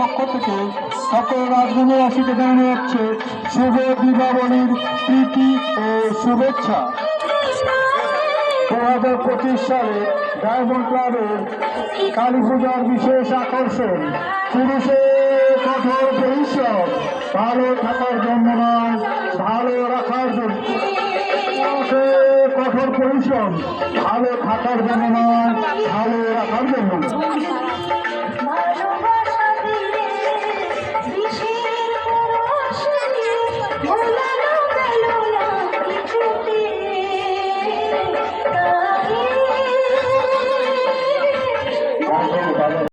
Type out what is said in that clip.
পক্ষ থেকে সকল রাজধানীবাসীকে জানানো হচ্ছে শুভ দীপাবলির প্রীতি ও শুভেচ্ছা। 2025 সালে ডায়মন্ড ক্লাবের কালী পূজার বিশেষ আকর্ষণ পুরুষের কঠোর পরিশ্রম, ভালো থাকার জন্য নয়, ভালো রাখার জন্য। কঠোর পরিশ্রম, ভালো থাকার জন্য নয়, ভালো রাখার জন্য।